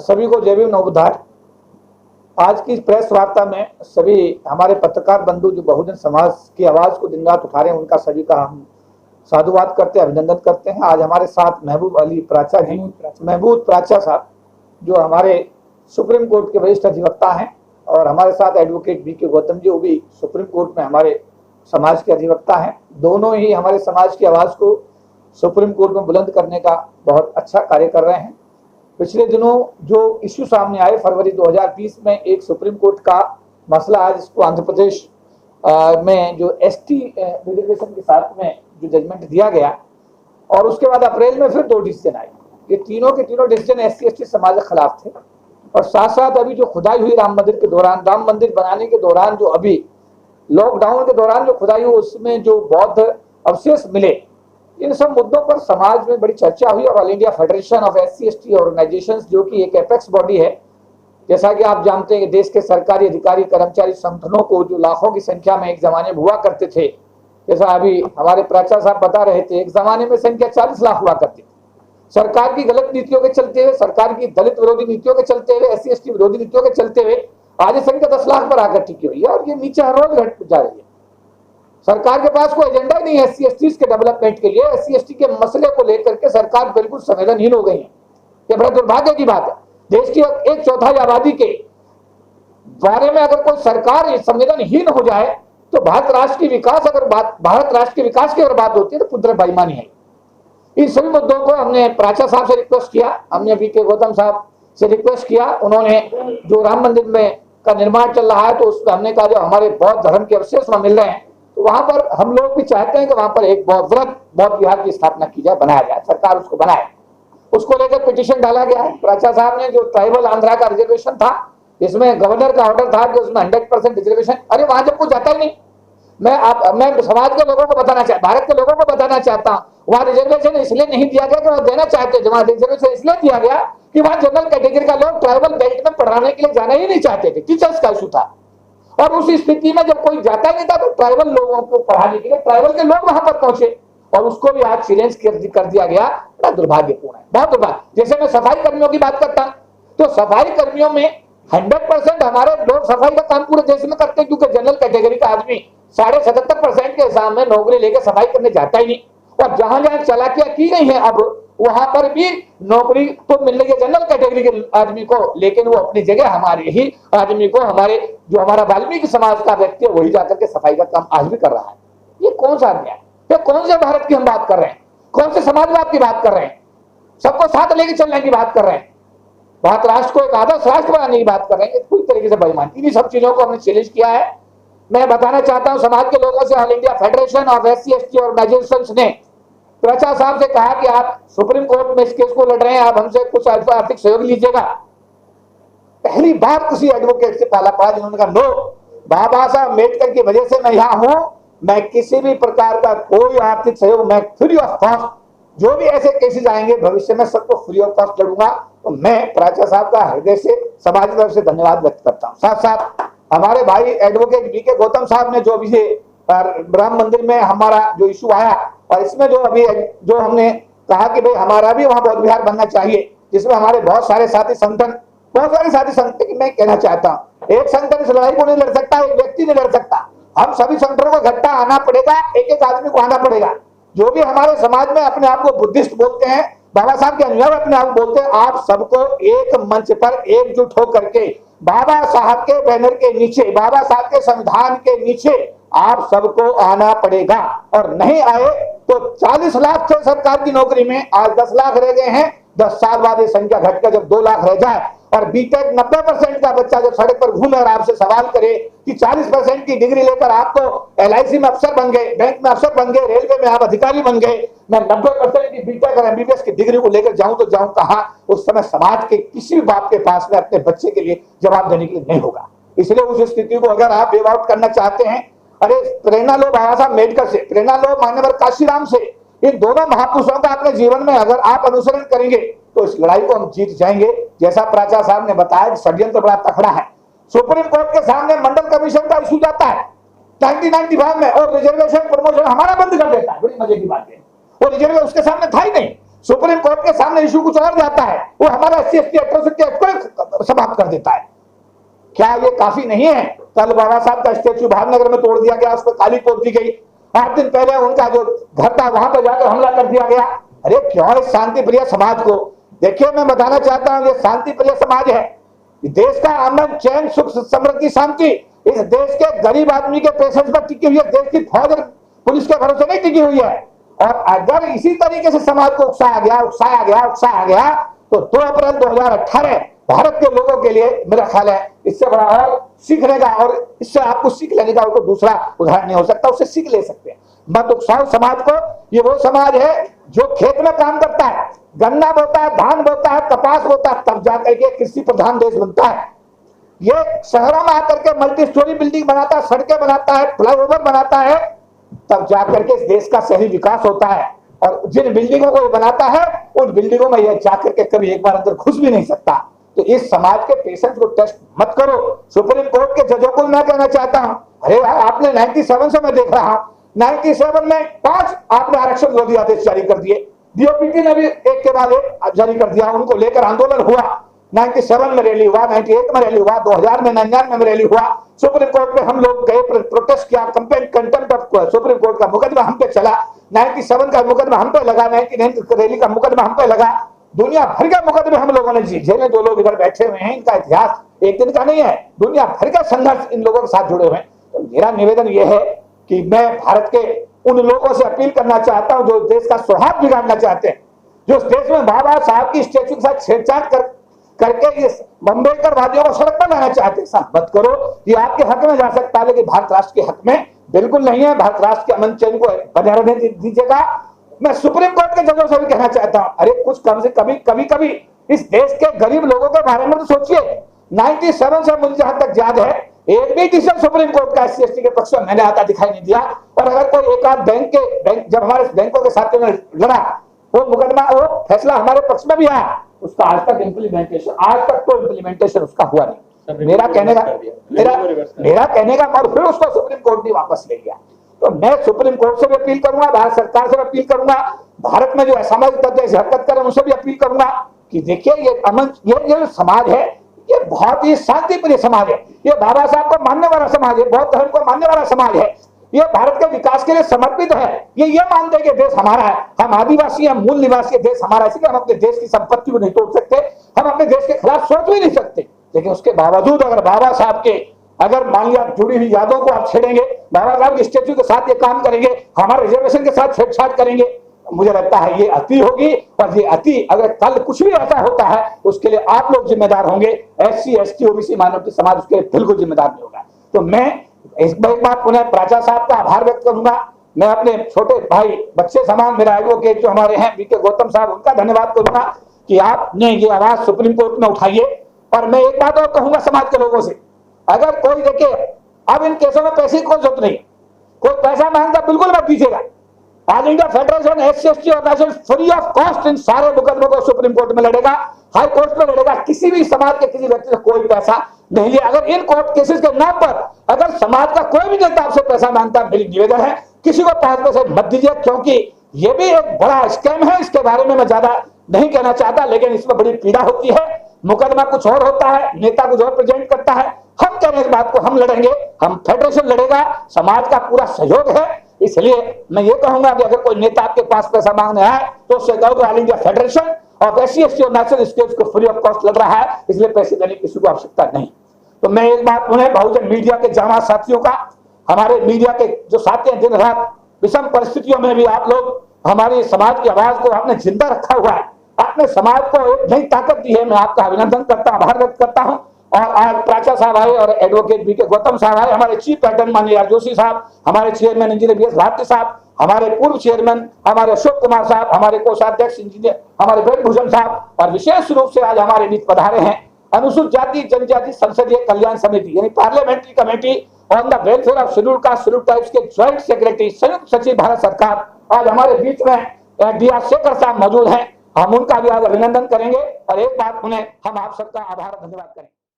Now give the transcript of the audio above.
सभी को जय भीम नवोदय। आज की प्रेस वार्ता में सभी हमारे पत्रकार बंधु जो बहुजन समाज की आवाज को दिन रात उठा रहे हैं, उनका सभी का हम साधुवाद करते हैं, अभिनंदन करते हैं। आज हमारे साथ महबूब प्राचा साहब जो हमारे सुप्रीम कोर्ट के वरिष्ठ अधिवक्ता हैं, और हमारे साथ एडवोकेट बी के गौतम जी, वो भी सुप्रीम कोर्ट में हमारे समाज के अधिवक्ता हैं। दोनों ही हमारे समाज की आवाज को सुप्रीम कोर्ट में बुलंद करने का बहुत अच्छा कार्य कर रहे हैं। पिछले दिनों जो इश्यू सामने आए फरवरी 2020 में, एक सुप्रीम कोर्ट का मसला है जिसको आंध्र प्रदेश में जो एसटी रिजर्वेशन के साथ में जो जजमेंट दिया गया, और उसके बाद अप्रैल में फिर 2 डिसीजन आए। ये तीनों के तीनों डिसीजन एससी एसटी समाज के खिलाफ थे। और साथ साथ अभी जो खुदाई हुई राम मंदिर के दौरान, राम मंदिर बनाने के दौरान, जो अभी लॉकडाउन के दौरान जो खुदाई हुई, उसमें जो बौद्ध अवशेष मिले, इन सब मुद्दों पर समाज में बड़ी चर्चा हुई। और all India federation of SC ST organisations, जो कि एक एपेक्स बॉडी है, जैसा कि आप जानते हैं कि देश के सरकारी अधिकारी कर्मचारी संगठनों को जो लाखों की संख्या में एक जमाने में हुआ करते थे, जैसा अभी हमारे प्राचा साहब बता रहे थे, एक जमाने में संख्या 40 लाख हुआ करती थी। सरकार की गलत नीतियों के चलते हुए, सरकार की दलित विरोधी नीतियों के चलते हुए, एससी एसटी विरोधी नीतियों के चलते हुए आज संख्या 10 लाख पर आकर टिकी हुई है, और ये नीचे हर रोज घट जा रही है। सरकार के पास कोई एजेंडा ही नहीं है एससी एसटी के डेवलपमेंट के लिए। एससी एसटी के मसले को लेकर के सरकार बिल्कुल संवेदनहीन हो गई है। ये बड़ा दुर्भाग्य की बात है। देश की 1/4 आबादी के बारे में अगर कोई सरकार संवेदनहीन हो जाए तो भारत राष्ट्र की विकास की अगर बात होती है तो कुदरत बेईमानी है। इन सभी मुद्दों को हमने प्राचा साहब से रिक्वेस्ट किया, हमने बी के गौतम साहब से रिक्वेस्ट किया। उन्होंने जो राम मंदिर में का निर्माण चल रहा है, तो उसमें हमने कहा जो हमारे बौद्ध धर्म के अवशेष वहां मिल रहे हैं, तो वहां पर हम लोग भी चाहते हैं कि वहां पर एक बौद्ध विहार की स्थापना की जाए, बनाया जाए, सरकार उसको बनाए। उसको लेकर पिटीशन डाला गया है। प्राचा साहब ने जो ट्राइबल आंध्रा का रिजर्वेशन था, इसमें गवर्नर का ऑर्डर था कि उसमें 100% रिजर्वेशन, अरे वहां जब कोई जाता ही नहीं। मैं समाज के लोगों को बताना चाहता, भारत के लोगों को बताना चाहता हूँ, वहां रिजर्वेशन इसलिए नहीं दिया गया कि वहां देना चाहते, वहां रिजर्वेशन इसलिए दिया गया कि वहां जनरल कैटेगरी का लोग ट्राइबल बेल्ट में पढ़ाने के लिए जाना ही नहीं चाहते थे, टीचर्स का इशू था। और उस स्थिति में जब कोई जाता नहीं था तो ट्राइबल लोगों को पढ़ाने के लिए ट्राइबल के लोग वहां पर पहुंचे, और उसको भी आज चैलेंज कर दिया गया। बड़ा दुर्भाग्यपूर्ण है, बहुत दुर्भाग्य। जैसे मैं सफाई कर्मियों की बात करता हूं, तो सफाई कर्मियों में 100% हमारे लोग सफाई का काम पूरे देश में करते हैं, क्योंकि जनरल कैटेगरी का आदमी 77.5% के हिसाब में नौकरी लेकर सफाई करने जाता ही नहीं। और जहां जहां चालाकियां की गई हैं, अब वहां पर भी नौकरी तो मिल रही है जनरल कैटेगरी के आदमी को, लेकिन वो अपनी जगह हमारे ही आदमी को, हमारा वाल्मीकि समाज का व्यक्ति है, वही जाकर के सफाई का काम आज भी कर रहा है। ये कौन सा आदमी है? ये कौन से भारत की हम बात कर रहे हैं? कौन से समाजवाद की बात कर रहे हैं? सबको साथ लेके चलने की बात कर रहे हैं, भारत राष्ट्र को एक आदर्श राष्ट्र बनाने की बात कर रहे हैं। पूरी तरीके से बेईमानी। इन्हीं सब चीजों को हमने चैलेंज किया है। मैं बताना चाहता हूं समाज के लोगों से, all India federation of SC ST organisations ने प्राचा साहब से कहा कि आप सुप्रीम कोर्ट में इस केस को लड़ रहे हैं, आप हमसे कुछ आर्थिक सहयोग लीजिएगा। पहली बार किसी एडवोकेट से पाला पड़ा जिन्होंने कहा नो, बाबा साहब अम्बेडकर की वजह से मैं यहाँ हूं, मैं किसी भी प्रकार का कोई आर्थिक सहयोग, मैं फ्री ऑफ कॉस्ट, जो भी ऐसे केसेस आएंगे भविष्य में सबको फ्री ऑफ कॉस्ट लड़ूंगा। तो मैं प्राचा साहब का हृदय से, समाज की तरफ से धन्यवाद व्यक्त करता हूँ। साथ साथ हमारे भाई एडवोकेट बी के गौतम साहब ने जो अभी राम मंदिर में हमारा जो इशू आया, और इसमें जो अभी जो हमने कहा कि भाई हमारा भी वहां बौद्ध विहार बनना चाहिए, जिसमें हमारे बहुत सारे साथी संगठन मैं कहना चाहता हूँ, एक संगठन इस लड़ाई को नहीं लड़ सकता, एक व्यक्ति नहीं लड़ सकता। हम सभी संगठनों को इकट्ठा आना पड़ेगा, एक एक आदमी को आना पड़ेगा। जो भी हमारे समाज में अपने आप को बुद्धिस्ट बोलते हैं, बाबा साहब के अनुयायी अपने आप बोलते हैं, आप सबको एक मंच पर एकजुट होकर के बाबा साहब के बैनर के नीचे, बाबा साहब के संविधान के नीचे आप सबको आना पड़ेगा। और नहीं आए तो 40 लाख थे सरकार की नौकरी में, आज 10 लाख रह गए हैं। 10 साल बाद ये संख्या घटकर जब 2 लाख रह जाए, और बीटेक 90% का बच्चा जब सड़क पर घूमे और आपसे सवाल करे कि 40% की डिग्री लेकर आप तो LIC में अफसर बन गए, बैंक में अफसर बन गए, रेलवे में आप अधिकारी बन गए, मैं 90% की बीटेक और MBBS की डिग्री को लेकर जाऊं तो जाऊं कहां? उस समय समाज के किसी भी बाप के पास में अपने बच्चे के लिए जवाब देने के लिए नहीं होगा। इसलिए उस स्थिति को अगर आप वेव आउट करना चाहते हैं, अरे प्रेरणा लो बाबा साहब अम्बेडकर से, प्रेरणा लो मान्यवर काशीराम से, इन दोनों महापुरुषों का अपने जीवन में अगर आप अनुसरण करेंगे तो इस लड़ाई को हम जीत जाएंगे। जैसा प्राचा साहब ने बताया, षड्यंत्र बड़ा तकड़ा है। सुप्रीम कोर्ट के सामने मंडल कमीशन का इशू जाता है 1995 में, और रिजर्वेशन प्रमोशन हमारा बंद कर देता है। बड़ी मजे की बात है, वो रिजर्वेशन उसके सामने था ही नहीं। सुप्रीम कोर्ट के सामने इशू कुछ और जाता है, वो हमारा SC/ST एट्रोसिटी एक्ट को समाप्त कर देता है। क्या ये काफी नहीं है? कल बाबा साहब का स्टेच्यू भावनगर में तोड़ दिया गया, उस पर काली पोत दी गई। 8 दिन पहले उनका जो घर था वहां पर जाकर हमला कर दिया गया। अरे क्यों इस शांति प्रिय समाज को? देखिए, मैं बताना चाहता हूं, ये शांति प्रिय समाज है। देश का अमन, चैन, सुख, समृद्धि, शांति इस देश के गरीब आदमी के पेशेंस पर टिकी हुई है। देश की फौज और पुलिस के भरोसे नहीं टिकी हुई है। और अगर इसी तरीके से समाज को उकसाया गया तो 2 अप्रैल 2018 भारत के लोगों के लिए मेरा ख्याल है इससे बड़ा और सीखने का, और इससे आपको सीख लेने का कोई दूसरा उदाहरण नहीं हो सकता। उससे सीख ले सकते हैं। मत उकसाओ समाज को। ये वो समाज है जो खेत में काम करता है, गन्ना बोता है, धान बोता है, कपास बोता है, तब जाकर के कृषि प्रधान देश बनता है। ये शहरों में आकर के मल्टी स्टोरी बिल्डिंग बनाता है, सड़कें बनाता है, फ्लाईओवर बनाता है, तब जाकर के इस देश का सही विकास होता है। और जिन बिल्डिंगों को बनाता है उन बिल्डिंगों में यह जाकर के कभी एक बार अंदर घुस भी नहीं सकता। तो इस समाज के पेशेंस को टेस्ट मत करो। सुप्रीम कोर्ट के जजों को मैं कहना चाहता हूं, अरे यार, आपने 97 से मैं देख रहा हूं, 97 में 5 आपने आरक्षण विरोधी आदेश जारी कर दिए। DOPT ने भी एक के बाद एक जारी कर दिया। उनको लेकर आंदोलन हुआ। 97 में रैली हुआ, 98 में रैली हुआ, 2000 में 99 में रैली हुआ। सुप्रीम कोर्ट में हम लोग गए, प्रोटेस्ट किया, कंटेम्प्ट ऑफ सुप्रीम कोर्ट का मुकदमा हम पे चला। 97 का मुकदमा हम पे लगा, 99 रैली का मुकदमा हम पे लगा। दुनिया भर के मुकदमे हम लोगों ने झेले। जो लोग इधर बैठे हुए हैं, इनका इतिहास एक दिन का नहीं है, दुनिया भर का संघर्ष इन लोगों के साथ जुड़े हुए हैं। तो मेरा निवेदन यह है कि मैं भारत के उन लोगों से अपील करना चाहता हूं जो देश का सौहार्द बिगाड़ना चाहते हैं, जो इस देश में बाबा साहब की स्टैच्यू के साथ छेड़छाड़ करके इस बंबेकरवादियों को सड़क पर लाना चाहते हैं। मत करो। ये आपके हक में जा सकता है, लेकिन भारत राष्ट्र के हक में बिल्कुल नहीं है। भारत राष्ट्र के अमन चैन को बने रहने दीजिएगा। मैं सुप्रीम कोर्ट के जजों से भी कहना चाहता हूं, अरे कुछ कम से कभी इस देश के गरीब लोगों के बारे में तो सोचिए। 97 से मुझे जहां तक याद है, एक भी डिसीजन सुप्रीम कोर्ट का SC/ST के पक्ष में मैंने आता दिखाई नहीं दिया। और अगर कोई एक आध बैंक जब हमारे बैंकों के साथ में लड़ा, वो मुकदमा, वो फैसला हमारे पक्ष में भी आया, उसका आज तक इम्प्लीमेंटेशन उसका हुआ नहीं। मेरा कहने का और फिर उसको सुप्रीम कोर्ट ने वापस ले लिया। तो मैं सुप्रीम कोर्ट से भी अपील करूंगा, भारत सरकार से भी अपील करूंगा, भारत में जो असामाजिक तत्व ऐसी हरकत करें उनसे भी अपील करूंगा कि देखिए, ये अमन, ये समाज है, ये बहुत ही शांतिप्रिय समाज है। ये बाबा साहब को मानने वाला समाज है, बौद्ध धर्म को मानने वाला समाज है। ये भारत के विकास के लिए समर्पित है। ये मानते हैं कि देश हमारा है, हम आदिवासी, हम मूल निवासी, देश हमारा, इसलिए हम अपने देश की संपत्ति को नहीं तोड़ सकते, हम अपने देश के खिलाफ सोच भी नहीं सकते। लेकिन उसके बावजूद अगर बाबा साहब के, अगर मान लिया जुड़ी हुई यादों को आप छेड़ेंगे, बाबा साहब के स्टेच्यू के साथ ये काम करेंगे, हमारे रिजर्वेशन के साथ छेड़छाड़ करेंगे, मुझे लगता है ये अति होगी। और ये अति अगर कल कुछ भी ऐसा होता है उसके लिए आप लोग जिम्मेदार होंगे। SC/ST OBC माइनॉरिटी समाज उसके बिल्कुल जिम्मेदार नहीं होगा। तो मैं एक बार पुनः प्राचा साहब का आभार व्यक्त करूंगा। मैं अपने छोटे भाई, बच्चे समान मेरा एडवोकेट जो हमारे हैं BK गौतम साहब, उनका धन्यवाद करूंगा कि आपने ये आवाज सुप्रीम कोर्ट में उठाई है। और मैं एक बात और कहूंगा समाज के लोगों से, अगर कोई देखे, अब इन केसों में पैसे की कोई जरूरत नहीं, कोई पैसा मांगता बिल्कुल मत दीजिएगा। All India federation SC/ST organisation free of cost इन सारे मुकदमों को सुप्रीम कोर्ट में लड़ेगा, हाई कोर्ट में लड़ेगा। किसी भी समाज के किसी व्यक्ति से कोई पैसा नहीं लिया। अगर इन कोर्ट केसेस के नाम पर अगर समाज का कोई भी नेता आपसे पैसा मांगता है, मेरी निवेदन है किसी को 5 पैसे मत दीजिए, क्योंकि ये भी एक बड़ा स्कैम है। इसके बारे में मैं ज्यादा नहीं कहना चाहता, लेकिन इसमें बड़ी पीड़ा होती है। मुकदमा कुछ और होता है, नेता कुछ और प्रेजेंट करता है। हम कह रहे हैं इस बात को, हम लड़ेंगे, हम फेडरेशन लड़ेगा, समाज का पूरा सहयोग है। इसलिए मैं ये कहूंगा कि अगर कोई नेता आपके पास पैसा मांगने आए तो उससे कहो कि ऑल इंडिया फेडरेशन और SC/ST और नेशनल स्टेट्स को फ्री ऑफ कॉस्ट लग रहा है, इसलिए पैसे देने की किसी को आवश्यकता नहीं। तो मैं एक बात उन्हें बहुजन मीडिया के जांबाज साथियों का, हमारे मीडिया के जो साथी हैं, दिन रात विषम परिस्थितियों में भी आप लोग हमारी समाज की आवाज को आपने जिंदा रखा हुआ है, आपने समाज को एक नई ताकत दी है। मैं आपका अभिनंदन करता हूं, आभार व्यक्त करता हूं। और आज प्राचा साहब आए और एडवोकेट BK गौतम साहब आए, हमारे चीफ पैटर्न माननीय जोशी साहब, हमारे चेयरमैन इंजीनियर BS भारती साहब, हमारे पूर्व चेयरमैन हमारे अशोक कुमार साहब, हमारे कोषाध्यक्ष इंजीनियर हमारे ब्रजभूषण साहब, और विशेष रूप से आज हमारे बीच पधारे हैं अनुसूचित जाति जनजाति संसदीय कल्याण समिति यानी parliamentary committee on the welfare of schedule caste schedule tribes के ज्वाइंट सेक्रेटरी संयुक्त सचिव भारत सरकार आज हमारे बीच में DR शेखर साहब मौजूद हैं। हम उनका भी आज अभिनंदन करेंगे और एक बात उन्हें हम आप सबका आभार धन्यवाद करेंगे।